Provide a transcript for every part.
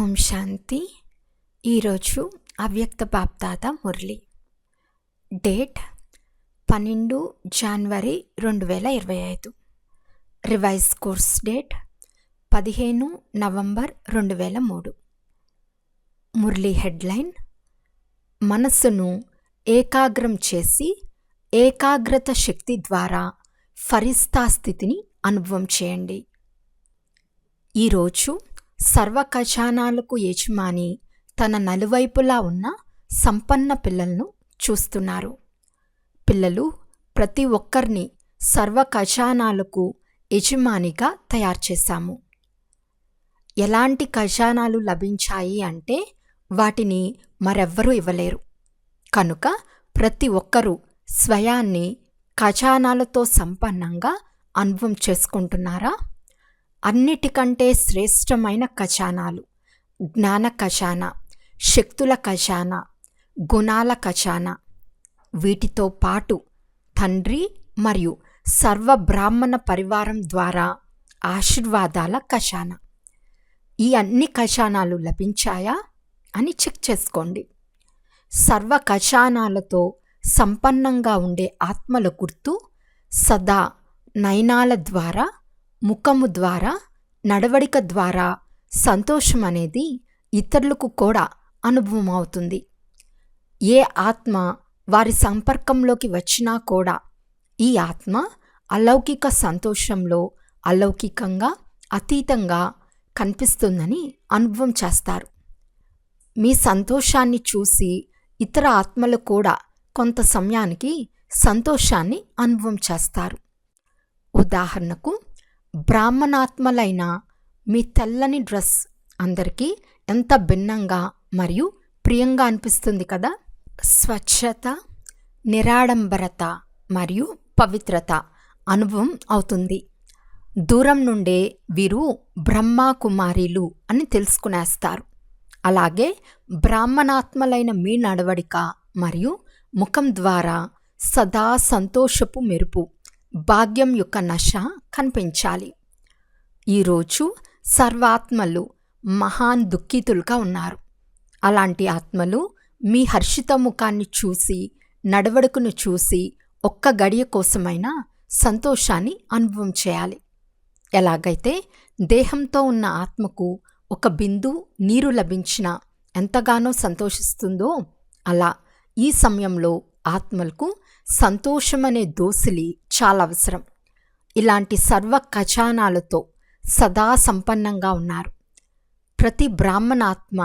ఓం శాంతి. ఈరోజు అవ్యక్త బాప్దాదా మురళి. డేట్ 12 జనవరి 2025. Revise course date 15 November 2003. Murali headline: మనస్సును ఏకాగ్రం చేసి ఏకాగ్రత శక్తి ద్వారా ఫరిస్తా స్థితిని అనుభవం చేయండి. ఈరోజు సర్వ ఖజానాలకు యజమాని తన నలువైపులా ఉన్న సంపన్న పిల్లలను చూస్తున్నారు. పిల్లలు ప్రతి ఒక్కరిని సర్వ ఖజానాలకు యజమానిగా తయారు చేశాము. ఎలాంటి ఖజానాలు లభించాయి అంటే వాటిని మరెవ్వరూ ఇవ్వలేరు. కనుక ప్రతి ఒక్కరూ స్వయాన్ని ఖజానాలతో సంపన్నంగా అనుభవం చేసుకుంటున్నారా? అన్నిటికంటే శ్రేష్టమైన ఖజానాలు జ్ఞాన ఖజానా, శక్తుల ఖజానా, గుణాల ఖజానా, వీటితో పాటు తండ్రి మరియు సర్వ బ్రాహ్మణ పరివారం ద్వారా ఆశీర్వాదాల ఖజానా. ఈ అన్ని ఖజానాలు లభించాయా అని చెక్ చేసుకోండి. సర్వ ఖజానాలతో సంపన్నంగా ఉండే ఆత్మల గుర్తు సదా నయనాల ద్వారా, ముఖము ద్వారా, నడవడిక ద్వారా సంతోషం అనేది ఇతరులకు కూడా అనుభవం అవుతుంది. ఏ ఆత్మ వారి సంపర్కంలోకి వచ్చినా కూడా ఈ ఆత్మ అలౌకిక సంతోషంలో అలౌకికంగా అతీతంగా కనిపిస్తుందని అనుభవం చేస్తారు. మీ సంతోషాన్ని చూసి ఇతర ఆత్మలు కూడా కొంత సమయానికి సంతోషాన్ని అనుభవం చేస్తారు. ఉదాహరణకు, బ్రాహ్మణాత్మలైన మీ తెల్లని డ్రెస్ అందరికీ ఎంత భిన్నంగా మరియు ప్రియంగా అనిపిస్తుంది కదా. స్వచ్ఛత, నిరాడంబరత మరియు పవిత్రత అనుభవం అవుతుంది. దూరం నుండే వీరు బ్రహ్మ కుమారీలు అని తెలుసుకునేస్తారు. అలాగే బ్రాహ్మణాత్మలైన మీ నడవడిక మరియు ముఖం ద్వారా సదా సంతోషపు మెరుపు, భాగ్యం యొక్క నశ కనిపించాలి. ఈరోజు సర్వాత్మలు మహాన్ దుఃఖితులుగా ఉన్నారు. అలాంటి ఆత్మలు మీ హర్షిత ముఖాన్ని చూసి, నడవడికను చూసి ఒక్క గడియ కోసమైనా సంతోషాన్ని అనుభవం చేయాలి. ఎలాగైతే దేహంతో ఉన్న ఆత్మకు ఒక బిందు నీరు లభించినా ఎంతగానో సంతోషిస్తుందో, అలా ఈ సమయంలో ఆత్మలకు సంతోషమనే దోసిలి చాలా అవసరం. ఇలాంటి సర్వ ఖజానాలతో సదా సంపన్నంగా ఉన్నారు. ప్రతి బ్రాహ్మణాత్మ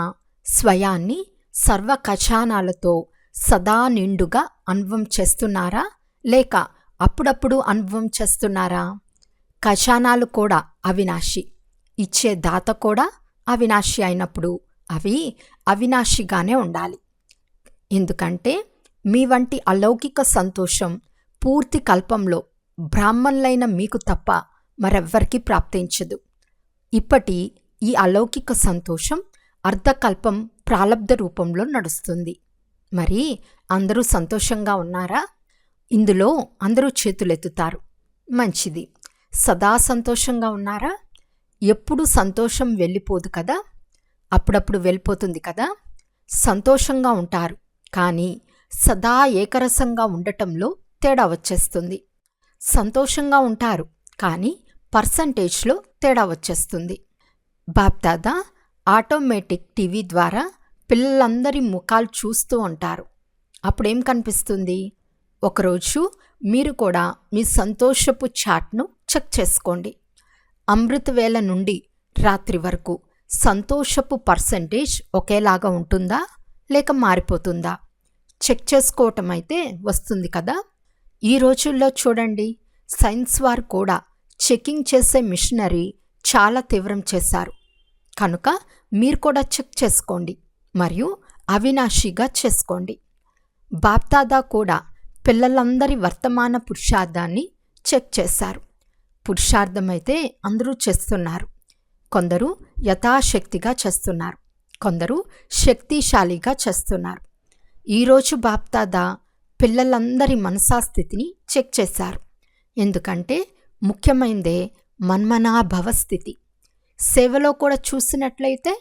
స్వయాన్ని సర్వ ఖజానాలతో సదా నిండుగా అనుభవం చేస్తున్నారా, లేక అప్పుడప్పుడు అనుభవం చేస్తున్నారా? ఖజానాలు కూడా అవినాశి, ఇచ్చే దాత కూడా అవినాశి అయినప్పుడు అవి అవినాశిగానే ఉండాలి. ఎందుకంటే మీ వంటి అలౌకిక సంతోషం పూర్తి కల్పంలో బ్రాహ్మణులైన మీకు తప్ప మరెవ్వరికీ ప్రాప్తించదు. ఇప్పటి ఈ అలౌకిక సంతోషం అర్ధకల్పం ప్రాలబ్ధ రూపంలో నడుస్తుంది. మరి అందరూ సంతోషంగా ఉన్నారా? ఇందులో అందరూ చేతులెత్తుతారు. మంచిది. సదా సంతోషంగా ఉన్నారా? ఎప్పుడు సంతోషం వెళ్ళిపోదు కదా, అప్పుడప్పుడు వెళ్ళిపోతుంది కదా. సంతోషంగా ఉంటారు, కానీ సదా ఏకరసంగా ఉండటంలో తేడా వచ్చేస్తుంది. సంతోషంగా ఉంటారు, కానీ పర్సంటేజ్లో తేడా వచ్చేస్తుంది. బాప్దాదా ఆటోమేటిక్ టీవీ ద్వారా పిల్లలందరి ముఖాలు చూస్తూ ఉంటారు. అప్పుడేం కనిపిస్తుంది? ఒకరోజు మీరు కూడా మీ సంతోషపు చాట్ను చెక్ చేసుకోండి. అమృత వేళ నుండి రాత్రి వరకు సంతోషపు పర్సంటేజ్ ఒకేలాగా ఉంటుందా, లేక మారిపోతుందా? చెక్ చేసుకోవటం అయితే వస్తుంది కదా. ఈ రోజుల్లో చూడండి, సైన్స్ వారు కూడా చెకింగ్ చేసే మిషనరీ చాలా తీవ్రం చేశారు. కనుక మీరు కూడా చెక్ చేసుకోండి మరియు అవినాశిగా చేసుకోండి. బాప్దాదా కూడా పిల్లలందరి వర్తమాన పురుషార్థాన్ని చెక్ చేశారు. పురుషార్థమైతే అందరూ చేస్తున్నారు. కొందరు యథాశక్తిగా చేస్తున్నారు, కొందరు శక్తిశాలిగా చేస్తున్నారు. ఈరోజు బాప్దాదా పిల్లలందరి మనసాస్థితిని చెక్ చేశారు. ఎందుకంటే ముఖ్యమైనదే మన్మనాభవ స్థితి. సేవలో కూడా చూసినట్లయితే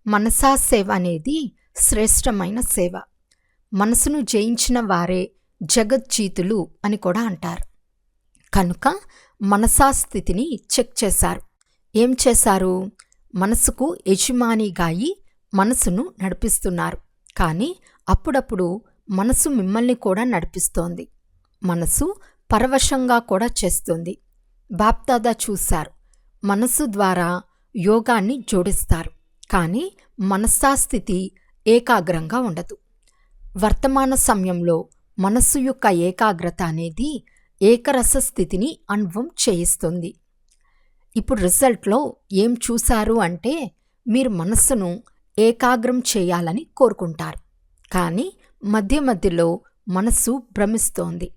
మనసా సేవ అనేది శ్రేష్టమైన సేవ. మనసును జయించిన వారే జగజ్జీతులు అని కూడా అంటారు. కనుక మనసా స్థితిని చెక్ చేశారు. ఏం చేశారు? మనసుకు యజమానిగా అయి మనసును నడిపిస్తున్నారు. కానీ అప్పుడప్పుడు మనసు మిమ్మల్ని కూడా నడిపిస్తోంది. మనసు పరవశంగా కూడా చేస్తుంది. బాప్దాదా చూశారు, మనసు ద్వారా యోగాన్ని జోడిస్తారు, కానీ మనసా స్థితి ఏకాగ్రంగా ఉండదు. వర్తమాన సమయంలో మనస్సు యొక్క ఏకాగ్రత అనేది ఏకరస స్థితిని అనుభవం చేయిస్తుంది. ఇప్పుడు రిజల్ట్లో ఏం చూశారు అంటే, మీరు మనస్సును ఏకాగ్రం చేయాలని కోరుకుంటారు, కానీ మధ్య మధ్యలో మనస్సు భ్రమిస్తోంది.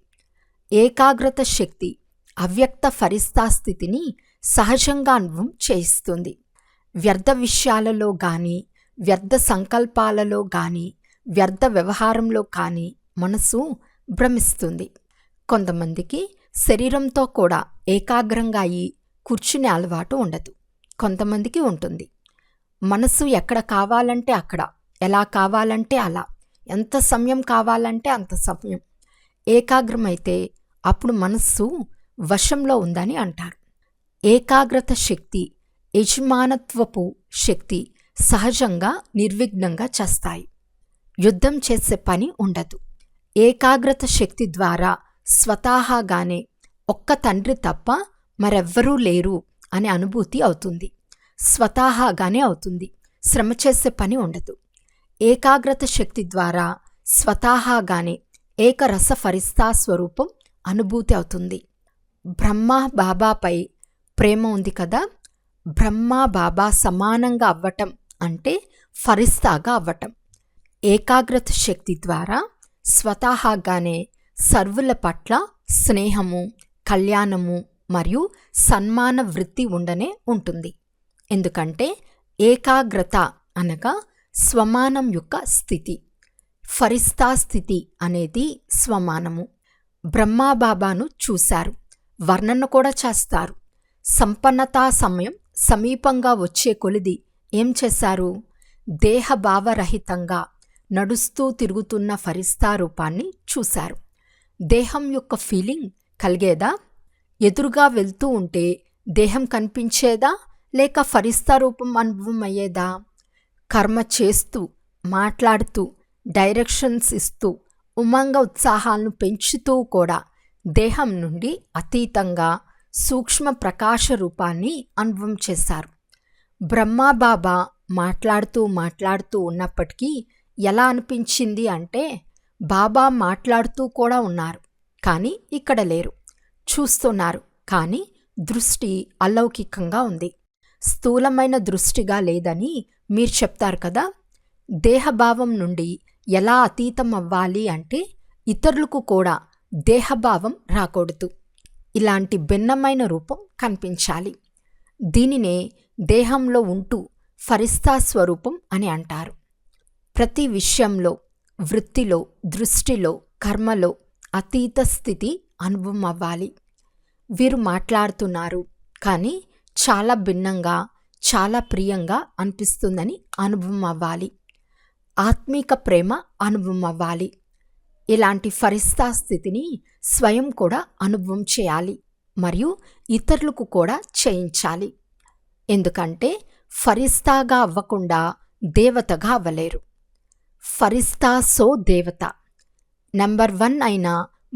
ఏకాగ్రత శక్తి అవ్యక్త ఫరిస్తా స్థితిని సహజంగా అనుభవం చేయిస్తుంది. వ్యర్థ విషయాలలో కానీ, వ్యర్థ సంకల్పాలలో కానీ, వ్యర్థ వ్యవహారంలో కానీ మనసు భ్రమిస్తుంది. కొంతమందికి శరీరంతో కూడా ఏకాగ్రంగా అయి కూర్చునే అలవాటు ఉండదు. కొంతమందికి ఉంటుంది. మనసు ఎక్కడ కావాలంటే అక్కడ, ఎలా కావాలంటే అలా, ఎంత సమయం కావాలంటే అంత సమయం ఏకాగ్రమైతే అప్పుడు మనస్సు వశంలో ఉందని అంటారు. ఏకాగ్రత శక్తి, యజమానత్వపు శక్తి సహజంగా నిర్విఘ్నంగా చేస్తాయి. యుద్ధం చేసే పని ఉండదు. ఏకాగ్రత శక్తి ద్వారా స్వతహాగానే ఒక్క తండ్రి తప్ప మరెవ్వరూ లేరు అనే అనుభూతి అవుతుంది. స్వతహాగానే అవుతుంది. శ్రమ చేసే పని ఉండదు. ఏకాగ్రత శక్తి ద్వారా స్వతహాగానే ఏకరస ఫరిస్తా స్వరూపం అనుభూతి అవుతుంది. బ్రహ్మ బాబాపై ప్రేమ ఉంది కదా, బ్రహ్మ బాబా సమానంగా అవ్వటం అంటే ఫరిస్తాగా అవ్వటం. ఏకాగ్రత శక్తి ద్వారా స్వతహాగానే సర్వుల పట్ల స్నేహము, కళ్యాణము మరియు సన్మాన వృత్తి ఉండనే ఉంటుంది. ఎందుకంటే ఏకాగ్రత అనగా స్వమానం యొక్క స్థితి, ఫరిస్తా స్థితి అనేది స్వమానము. బ్రహ్మాబాబాను చూశారు, వర్ణన కూడా చేస్తారు. సంపన్నతా సమయం సమీపంగా వచ్చే కొలిది ఏం చేశారు? దేహభావరహితంగా నడుస్తూ తిరుగుతున్న ఫరిస్తా రూపాన్ని చూశారు. దేహం యొక్క ఫీలింగ్ కలిగేదా? ఎదురుగా వెళ్తూ ఉంటే దేహం కనిపించేదా, లేక ఫరిస్తా రూపం అనుభవం అయ్యేదా? కర్మ చేస్తూ, మాట్లాడుతూ, డైరెక్షన్స్ ఇస్తూ, ఉమంగ ఉత్సాహాలను పెంచుతూ కూడా దేహం నుండి అతీతంగా సూక్ష్మ ప్రకాశ రూపాన్ని అనుభవం చేశారు. బ్రహ్మాబాబా మాట్లాడుతూ ఉన్నప్పటికీ ఎలా అనిపించింది అంటే, బాబా మాట్లాడుతూ కూడా ఉన్నారు, కానీ ఇక్కడ లేరు. చూస్తున్నారు, కానీ దృష్టి అలౌకికంగా ఉంది. స్థూలమైన దృష్టిగా లేదని మీరు చెప్తారు కదా. దేహభావం నుండి ఎలా అతీతం అవ్వాలి అంటే, ఇతరులకు కూడా దేహభావం రాకూడదు. ఇలాంటి భిన్నమైన రూపం కనిపించాలి. దీనినే దేహంలో ఉంటూ ఫరిస్తా స్వరూపం అని అంటారు. ప్రతి విషయంలో, వృత్తిలో, దృష్టిలో, కర్మలో అతీత స్థితి అనుభవం అవ్వాలి. వీరు మాట్లాడుతున్నారు, కానీ చాలా భిన్నంగా, చాలా ప్రియంగా అనిపిస్తుందని అనుభవం అవ్వాలి. ఆత్మీక ప్రేమ అనుభవం అవ్వాలి. ఇలాంటి ఫరిస్తా స్థితిని స్వయం కూడా అనుభవం చేయాలి మరియు ఇతరులకు కూడా చేయించాలి. ఎందుకంటే ఫరిస్తాగా అవ్వకుండా దేవతగా అవ్వలేరు. ఫరిస్తా సో దేవత. నంబర్ 1 అయిన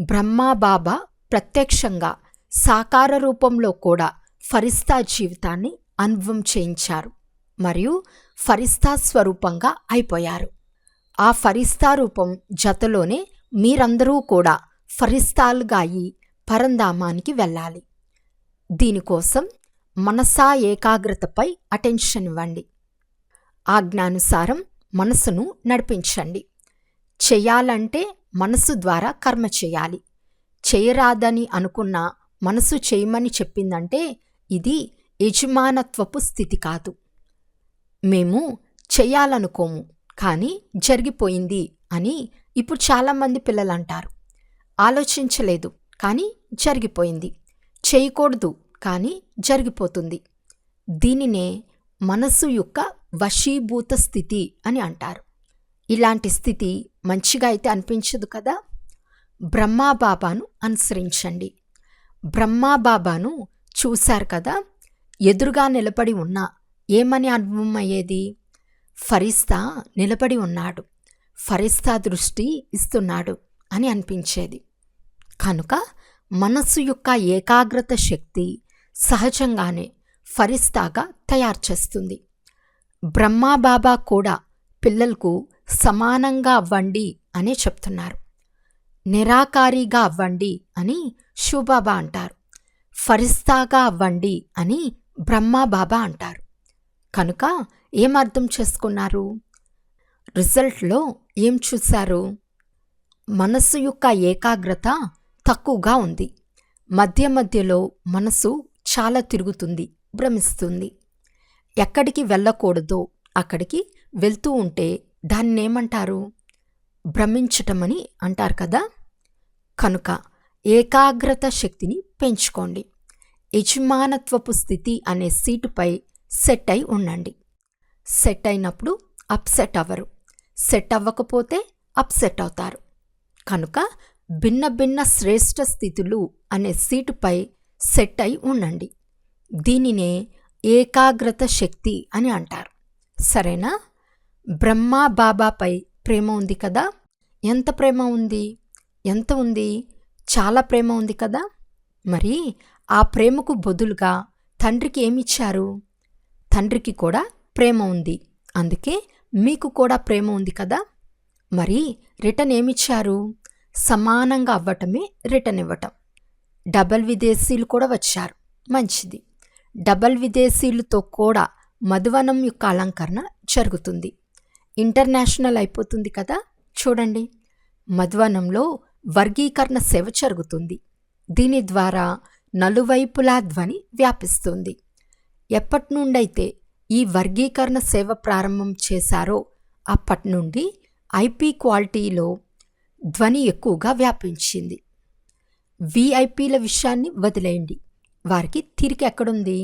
బ్రహ్మాబాబా ప్రత్యక్షంగా సాకార రూపంలో కూడా ఫరిస్తా జీవితాన్ని అనుభవం చేయించారు మరియు ఫరిస్తా స్వరూపంగా అయిపోయారు. ఆ ఫరిస్తా రూపం జతలోనే మీరందరూ కూడా ఫరిస్తాలుగా అయి పరంధామానికి వెళ్ళాలి. దీనికోసం మనసా ఏకాగ్రతపై అటెన్షన్ ఇవ్వండి. ఆజ్ఞానుసారం మనసును నడిపించండి. చెయ్యాలంటే మనసు ద్వారా కర్మ చేయాలి. చేయరాదని అనుకున్న మనసు చేయమని చెప్పిందంటే ఇది యజమానత్వపు స్థితి కాదు. మేము చెయ్యాలనుకోము, కానీ జరిగిపోయింది అని ఇప్పుడు చాలామంది పిల్లలు అంటారు. ఆలోచించలేదు, కానీ జరిగిపోయింది. చేయకూడదు, కానీ జరిగిపోతుంది. దీనినే మనసు యొక్క వశీభూత స్థితి అని అంటారు. ఇలాంటి స్థితి మంచిగా అయితే అనిపించదు కదా. బ్రహ్మాబాబాను అనుసరించండి. బ్రహ్మాబాబాను చూశారు కదా, ఎదురుగా నిలబడి ఉన్నా ఏమని అనుభవం అయ్యేది? ఫరిస్తా నిలబడి ఉన్నాడు, ఫరిస్తా దృష్టి ఇస్తున్నాడు అని అనిపించేది. కనుక మనస్సు యొక్క ఏకాగ్రత శక్తి సహజంగానే ఫరిస్తాగా తయారు చేస్తుంది. బ్రహ్మాబాబా కూడా పిల్లలకు సమానంగా అవ్వండి అనే చెప్తున్నారు. నిరాకారిగా అవ్వండి అని శివబాబా అంటారు. ఫరిస్తాగా అవ్వండి అని బ్రహ్మాబాబా అంటారు. కనుక ఏం అర్థం చేసుకున్నారు? రిజల్ట్లో ఏం చూశారు? మనస్సు యొక్క ఏకాగ్రత తక్కువగా ఉంది. మధ్య మధ్యలో మనసు చాలా తిరుగుతుంది, భ్రమిస్తుంది. ఎక్కడికి వెళ్ళకూడదో అక్కడికి వెళ్తూ ఉంటే దాన్ని ఏమంటారు? భ్రమించటమని అంటారు కదా. కనుక ఏకాగ్రత శక్తిని పెంచుకోండి. యజమానత్వపు స్థితి అనే సీటుపై సెట్ అయి ఉండండి. సెట్ అయినప్పుడు అప్సెట్ అవ్వరు, సెట్ అవ్వకపోతే అప్సెట్ అవుతారు. కనుక భిన్న భిన్న శ్రేష్ఠ స్థితులు అనే సీటుపై సెట్ అయి ఉండండి. దీనినే ఏకాగ్రత శక్తి అని అంటారు. సరేనా? బ్రహ్మా బాబాపై ప్రేమ ఉంది కదా. ఎంత ప్రేమ ఉంది? ఎంత ఉంది? చాలా ప్రేమ ఉంది కదా. మరి ఆ ప్రేమకు బదులుగా తండ్రికి ఏమిచ్చారు? తండ్రికి కూడా ప్రేమ ఉంది, అందుకే మీకు కూడా ప్రేమ ఉంది కదా. మరి రిటర్న్ ఏమిచ్చారు? సమానంగా అవ్వటమే రిటర్న్ ఇవ్వటం. డబల్ విదేశీయులు కూడా వచ్చారు, మంచిది. డబల్ విదేశీయులతో కూడా మధువనం యొక్క అలంకరణ జరుగుతుంది. ఇంటర్నేషనల్ అయిపోతుంది కదా. చూడండి, మధువనంలో వర్గీకరణ సేవ జరుగుతుంది. దీని ద్వారా నలువైపులా ధ్వని వ్యాపిస్తుంది. ఎప్పటి నుండైతే ఈ వర్గీకరణ సేవ ప్రారంభం చేశారో అప్పటి నుండి ఐపీ క్వాలిటీలో ధ్వని ఎక్కువగా వ్యాపించింది. విఐపీల విషయాన్ని వదిలేయండి, వారికి తిరిగి ఎక్కడుంది?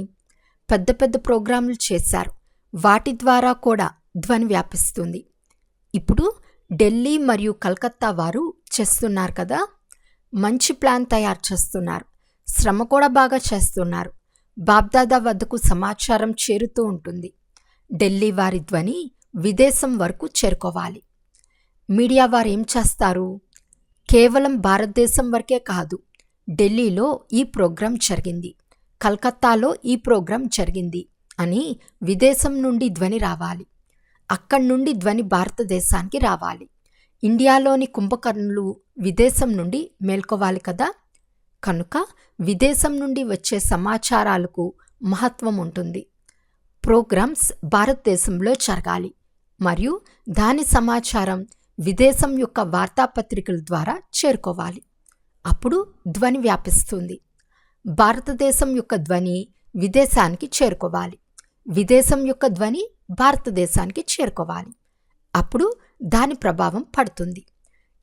పెద్ద పెద్ద ప్రోగ్రాంలు చేశారు, వాటి ద్వారా కూడా ధ్వని వ్యాపిస్తుంది. ఇప్పుడు ఢిల్లీ మరియు కలకత్తా వారు చేస్తున్నారు కదా, మంచి ప్లాన్ తయారు చేస్తున్నారు, శ్రమ కూడా బాగా చేస్తున్నారు. బాబ్దాదా వద్దకు సమాచారం చేరుతూ ఉంటుంది. ఢిల్లీ వారి ధ్వని విదేశం వరకు చేరుకోవాలి. మీడియా వారు ఏం చేస్తారు? కేవలం భారతదేశం వరకే కాదు, ఢిల్లీలో ఈ ప్రోగ్రాం జరిగింది, కలకత్తాలో ఈ ప్రోగ్రాం జరిగింది అని విదేశం నుండి ధ్వని రావాలి. అక్కడి నుండి ధ్వని భారతదేశానికి రావాలి. ఇండియాలోని కుంభకర్ణులు విదేశం నుండి మేల్కోవాలి కదా. కనుక విదేశం నుండి వచ్చే సమాచారాలకు మహత్వం ఉంటుంది. ప్రోగ్రామ్స్ భారతదేశంలో జరగాలి మరియు దాని సమాచారం విదేశం యొక్క వార్తాపత్రికల ద్వారా చేరుకోవాలి. అప్పుడు ధ్వని వ్యాపిస్తుంది. భారతదేశం యొక్క ధ్వని విదేశానికి చేరుకోవాలి, విదేశం యొక్క ధ్వని భారతదేశానికి చేరుకోవాలి. అప్పుడు దాని ప్రభావం పడుతుంది.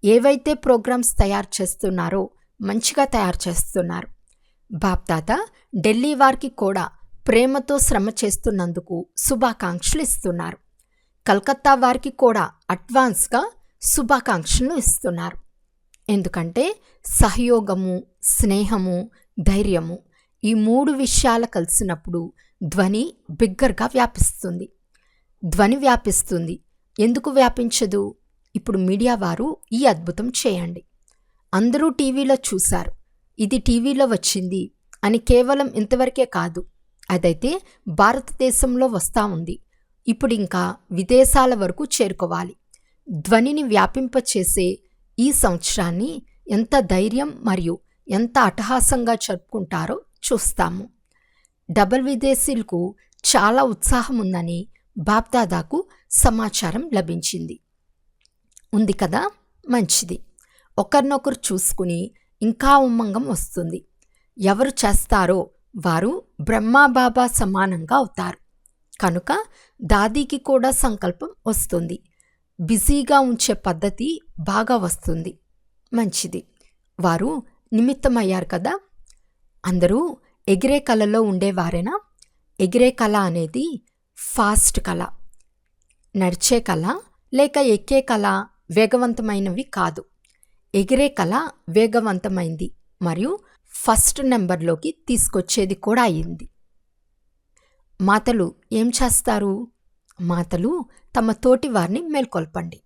ఏవైతే ప్రోగ్రామ్స్ తయారు చేస్తున్నారో మంచిగా తయారు చేస్తున్నారు. బాప్దాదా ఢిల్లీ వారికి కూడా ప్రేమతో శ్రమ చేస్తున్నందుకు శుభాకాంక్షలు ఇస్తున్నారు. కలకత్తా వారికి కూడా అడ్వాన్స్గా శుభాకాంక్షలు ఇస్తున్నారు. ఎందుకంటే సహయోగము, స్నేహము, ధైర్యము ఈ 3 విషయాలు కలిసినప్పుడు ధ్వని బిగ్గరగా వ్యాపిస్తుంది. ధ్వని వ్యాపిస్తుంది. ఎందుకు వ్యాపించదు? ఇప్పుడు మీడియా వారు ఈ అద్భుతం చేయండి. అందరూ టీవీలో చూశారు, ఇది టీవీలో వచ్చింది అని కేవలం ఇంతవరకే కాదు, అదైతే భారతదేశంలో వస్తూ ఉంది. ఇప్పుడు ఇంకా విదేశాల వరకు చేరుకోవాలి. ధ్వనిని వ్యాపింపచేసే ఈ సంవత్సరాన్ని ఎంత ధైర్యం మరియు ఎంత అట్టహాసంగా జరుపుకుంటారో చూస్తాము. డబల్ విదేశీయులకు చాలా ఉత్సాహం ఉందని బాప్దాదాకు సమాచారం లభించింది. ఉంది కదా, మంచిది. ఒకరినొకరు చూసుకుని ఇంకా ఉమ్మంగం వస్తుంది. ఎవరు చేస్తారో వారు బ్రహ్మాబాబా సమానంగా అవుతారు. కనుక దాదీకి కూడా సంకల్పం వస్తుంది. బిజీగా ఉంచే పద్ధతి బాగా వస్తుంది. మంచిది. వారు నిమిత్తమయ్యారు కదా. అందరూ ఎగిరే కళలో ఉండేవారేనా? ఎగిరే కళ అనేది ఫాస్ట్ కళ, నడిచే కళ లేక ఎక్కే కళ వేగవంతమైనవి కాదు. ఎగిరే కళ వేగవంతమైంది మరియు ఫస్ట్ నెంబర్లోకి తీసుకొచ్చేది కూడా అయింది. మాతలు ఏం చేస్తారు? మాతలు తమ తోటి వారిని మేల్కొల్పండి.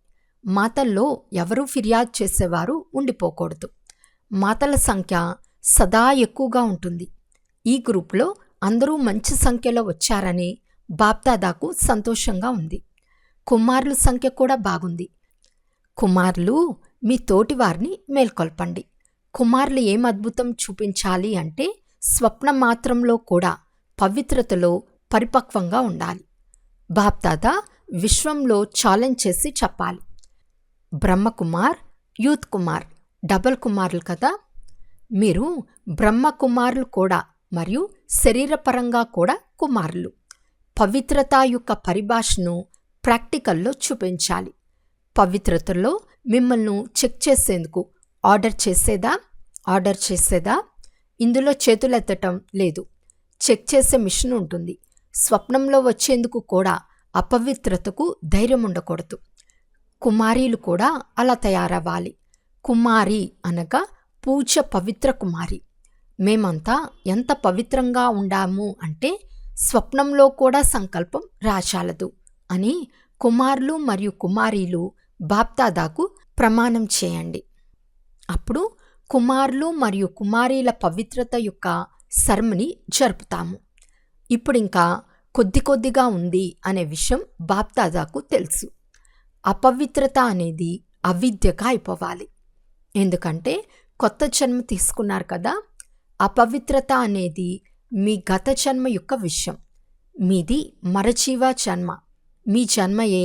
మాతల్లో ఎవరూ ఫిర్యాదు చేసేవారు ఉండిపోకూడదు. మాతల సంఖ్య సదా ఎక్కువగా ఉంటుంది. ఈ గ్రూప్లో అందరూ మంచి సంఖ్యలో వచ్చారని బాప్దాదాకు సంతోషంగా ఉంది. కుమారుల సంఖ్య కూడా బాగుంది. కుమారులు మీ తోటి వారిని మేల్కొల్పండి. కుమారులు ఏం అద్భుతం చూపించాలి అంటే స్వప్న మాత్రంలో కూడా పవిత్రతలో పరిపక్వంగా ఉండాలి. బాప్దాదా విశ్వంలో ఛాలెంజ్ చేసి చెప్పాలి. బ్రహ్మకుమార్, యూత్ కుమార్ డబల్ కుమారులు కదా. మీరు బ్రహ్మకుమారులు కూడా మరియు శరీరపరంగా కూడా కుమారులు. పవిత్రత యొక్క పరిభాషను ప్రాక్టికల్లో చూపించాలి. పవిత్రతలో మిమ్మల్ని చెక్ చేసేందుకు ఆర్డర్ చేసేదా? ఇందులో చేతులెత్తటం లేదు. చెక్ చేసే మిషన్ ఉంటుంది. స్వప్నంలో వచ్చేందుకు కూడా అపవిత్రతకు ధైర్యం ఉండకూడదు. కుమారీలు కూడా అలా తయారవ్వాలి. కుమారి అనగా పూజ్య పవిత్ర కుమారి. మేమంతా ఎంత పవిత్రంగా ఉండాము అంటే స్వప్నంలో కూడా సంకల్పం రాచాలదు అని కుమారులు మరియు కుమారీలు బాప్దాదాకు ప్రమాణం చేయండి. అప్పుడు కుమారులు మరియు కుమారీల పవిత్రత యొక్క సెరమనీ జరుపుతాము. ఇప్పుడింకా కొద్దిగా ఉంది అనే విషయం బాప్దాదాకు తెలుసు. అపవిత్రత అనేది అవిద్యగా అయిపోవాలి. ఎందుకంటే కొత్త జన్మ తీసుకున్నారు కదా. అపవిత్రత అనేది మీ గత జన్మ యొక్క విషయం. మీది మరజీవ జన్మ. మీ జన్మయే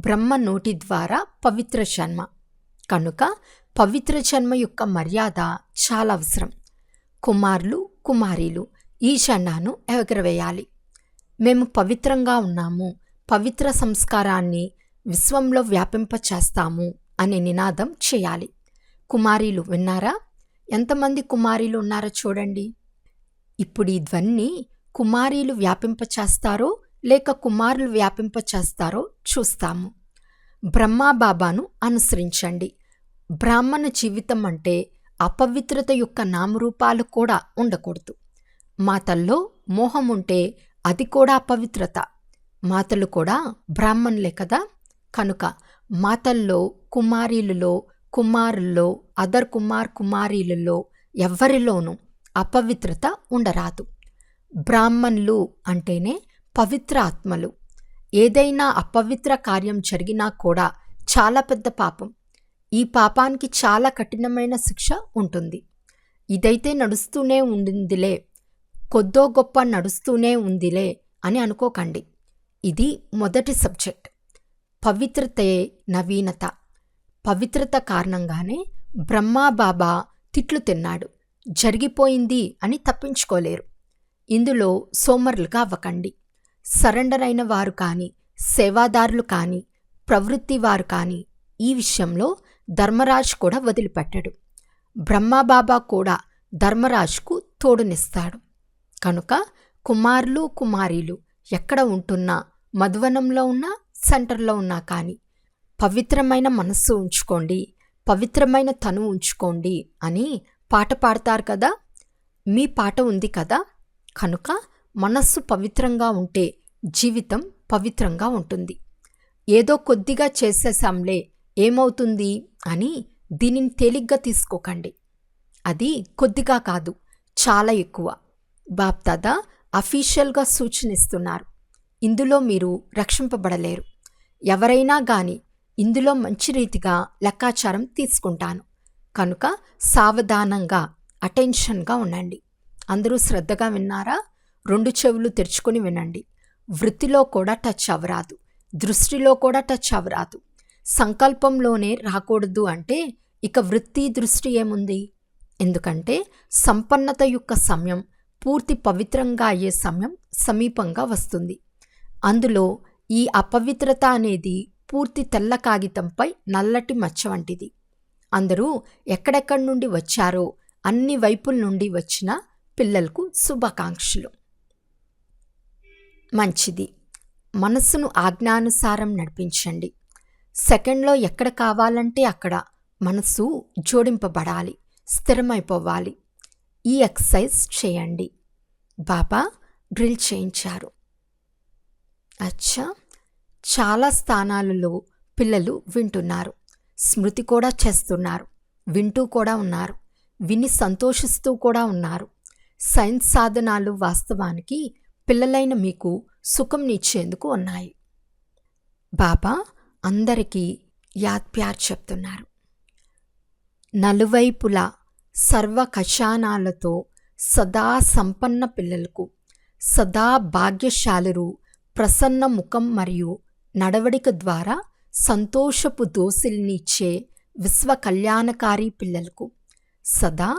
బ్రహ్మ నోటి ద్వారా పవిత్ర జన్మ. కనుక పవిత్ర జన్మ యొక్క మర్యాద చాలా అవసరం. కుమారులు కుమారీలు ఈ జెండాను ఎగరవేయాలి. మేము పవిత్రంగా ఉన్నాము, పవిత్ర సంస్కారాన్ని విశ్వంలో వ్యాపింపచేస్తాము అనే నినాదం చేయాలి. కుమారీలు విన్నారా? ఎంతమంది కుమారీలు ఉన్నారో చూడండి. ఇప్పుడు ఈ ధ్వని కుమారీలు వ్యాపింపచేస్తారో లేక కుమారులు వ్యాపింపచేస్తారో చూస్తాము. బ్రహ్మాబాబాను అనుసరించండి. బ్రాహ్మణ జీవితం అంటే అపవిత్రత యొక్క నామరూపాలు కూడా ఉండకూడదు. మాతల్లో మోహం ఉంటే అది కూడా అపవిత్రత. మాతలు కూడా బ్రాహ్మణులే కదా. కనుక మాతల్లో, కుమారీలలో, కుమారుల్లో, అదర్ కుమారీలలో ఎవ్వరిలోనూ అపవిత్రత ఉండరాదు. బ్రాహ్మణులు అంటేనే పవిత్ర ఆత్మలు. ఏదైనా అపవిత్ర కార్యం జరిగినా కూడా చాలా పెద్ద పాపం. ఈ పాపానికి చాలా కఠినమైన శిక్ష ఉంటుంది. ఇదైతే నడుస్తూనే ఉండిందిలే, కొద్దో గొప్ప నడుస్తూనే ఉందిలే అని అనుకోకండి. ఇది మొదటి సబ్జెక్ట్. పవిత్రతయే నవీనత. పవిత్రత కారణంగానే బ్రహ్మాబాబా తిట్లు తిన్నాడు. జరిగిపోయింది అని తప్పించుకోలేరు. ఇందులో సోమరులుగా అవ్వకండి. సరెండర్ అయిన వారు కానీ, సేవాదారులు కానీ, ప్రవృత్తి వారు కానీ ఈ విషయంలో ధర్మరాజు కూడా వదిలిపెట్టాడు. బ్రహ్మబాబా కూడా ధర్మరాజుకు తోడునిస్తాడు. కనుక కుమారులు కుమారీలు ఎక్కడ ఉంటున్నా, మధువనంలో ఉన్నా, సెంటర్లో ఉన్నా కానీ పవిత్రమైన మనస్సు ఉంచుకోండి, పవిత్రమైన తను ఉంచుకోండి అని పాట పాడతారు కదా. మీ పాట ఉంది కదా. కనుక మనస్సు పవిత్రంగా ఉంటే జీవితం పవిత్రంగా ఉంటుంది. ఏదో కొద్దిగా చేసేసాంలే ఏమవుతుంది అని దీనిని తేలిగ్గా తీసుకోకండి. అది కొద్దిగా కాదు, చాలా ఎక్కువ. బాప్దాదా అఫీషియల్గా సూచనిస్తున్నారు. ఇందులో మీరు రక్షింపబడలేరు. ఎవరైనా గాని ఇందులో మంచి రీతిగా లెక్కాచారం తీసుకుంటాను. కనుక సావధానంగా అటెన్షన్గా ఉండండి. అందరూ శ్రద్ధగా విన్నారా? 2 చెవులు తెరుచుకొని వినండి. వృత్తిలో కూడా టచ్ అవ్వరాదు, దృష్టిలో కూడా టచ్ అవ్వరాదు. సంకల్పంలోనే రాకూడదు అంటే ఇక వృత్తి దృష్టి ఏముంది? ఎందుకంటే సంపన్నత యొక్క సమయం, పూర్తి పవిత్రంగా అయ్యే సమయం సమీపంగా వస్తుంది. అందులో ఈ అపవిత్రత అనేది పూర్తి తెల్ల కాగితంపై నల్లటి మచ్చ వంటిది. అందరూ ఎక్కడెక్కడి నుండి వచ్చారో అన్ని వైపుల నుండి వచ్చిన పిల్లలకు శుభాకాంక్షలు. మంచిది. మనస్సును ఆజ్ఞానుసారం నడిపించండి. సెకండ్లో ఎక్కడ కావాలంటే అక్కడ మనసు జోడింపబడాలి, స్థిరమైపోవాలి. ఈ ఎక్సర్సైజ్ చేయండి. బాబా డ్రిల్ చేయించారు. అచ్చా, చాలా స్థానాలలో పిల్లలు వింటున్నారు, స్మృతి కూడా చేస్తున్నారు, వింటూ కూడా ఉన్నారు, విని సంతోషిస్తూ కూడా ఉన్నారు. సైన్స్ సాధనాలు వాస్తవానికి పిల్లలైన మీకు సుఖంనిచ్చేందుకు ఉన్నాయి. బాబా అందరికీ యాద్ ప్యార్ చెప్తున్నారు. నలువైపులా సర్వ ఖజానాలతో సదా సంపన్న పిల్లలకు, సదా భాగ్యశాలురు, ప్రసన్న ముఖం మరియు నడవడిక ద్వారా సంతోషపు దోసిల్నిచ్చే విశ్వ కళ్యాణకారి పిల్లలకు, సదా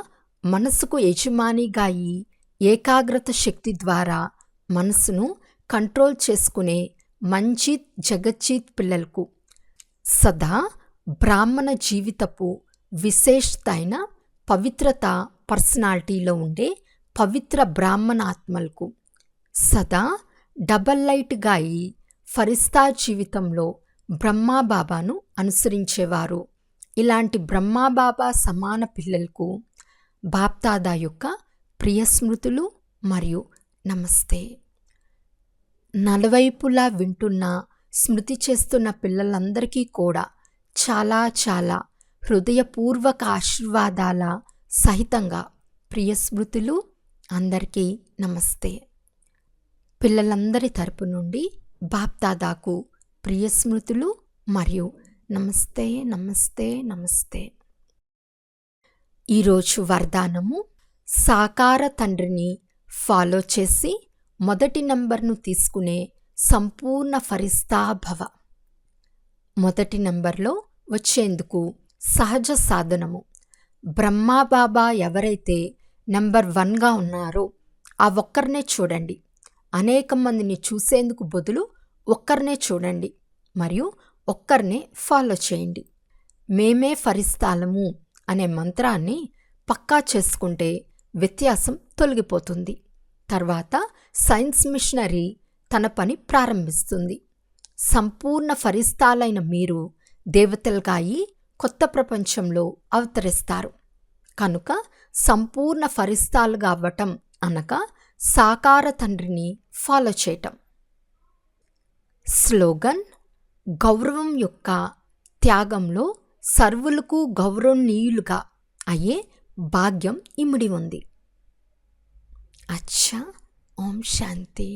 మనసుకు యజమానిగా ఈ ఏకాగ్రత శక్తి ద్వారా మనసును కంట్రోల్ చేసుకునే మంజీత్ జగజ్జీత్ పిల్లలకు, సదా బ్రాహ్మణ జీవితపు విశేషత అయిన పవిత్రత పర్సనాలిటీలో ఉండే పవిత్ర బ్రాహ్మణ ఆత్మలకు, సదా డబల్ లైట్గా ఈ ఫరిస్తా జీవితంలో బ్రహ్మాబాబాను అనుసరించేవారు. ఇలాంటి బ్రహ్మాబాబా సమాన పిల్లలకు బాప్దాదా యొక్క ప్రియ స్మృతులు మరియు నమస్తే. నలువైపులా వింటున్న, స్మృతి చేస్తున్న పిల్లలందరికీ కూడా చాలా చాలా హృదయపూర్వక ఆశీర్వాదాల సహితంగా ప్రియ స్మృతులు. అందరికీ నమస్తే. పిల్లలందరి తరపు నుండి బాప్దాదాకు ప్రియ స్మృతులు మరియు నమస్తే నమస్తే నమస్తే. ఈరోజు వరదానము: సాకార తండ్రిని ఫాలో చేసి మొదటి నంబర్ను తీసుకునే సంపూర్ణ ఫరిస్తా భవ. మొదటి నంబర్లో వచ్చేందుకు సహజ సాధనము. బ్రహ్మాబాబా ఎవరైతే నంబర్ 1గా ఉన్నారో ఆ ఒక్కరినే చూడండి. అనేక మందిని చూసేందుకు బదులు ఒక్కరినే చూడండి మరియు ఒక్కరినే ఫాలో చేయండి. మేమే ఫరిస్తాలము అనే మంత్రాన్ని పక్కా చేసుకుంటే వ్యత్యాసం తొలగిపోతుంది. తర్వాత సైన్స్ మిషనరీ తన పని ప్రారంభిస్తుంది. సంపూర్ణ ఫరిస్తాలైన మీరు దేవతలుగా అయి కొత్త ప్రపంచంలో అవతరిస్తారు. కనుక సంపూర్ణ ఫరిస్తాలుగా అవ్వటం అనగా సాకార తండ్రిని ఫాలో చేయటం. స్లోగన్: గౌరవం యొక్క త్యాగంలో సర్వులకు గౌరవనీయులుగా అయ్యే భాగ్యం ఇమిడి ఉంది. అచ్చా, ఓం శాంతి.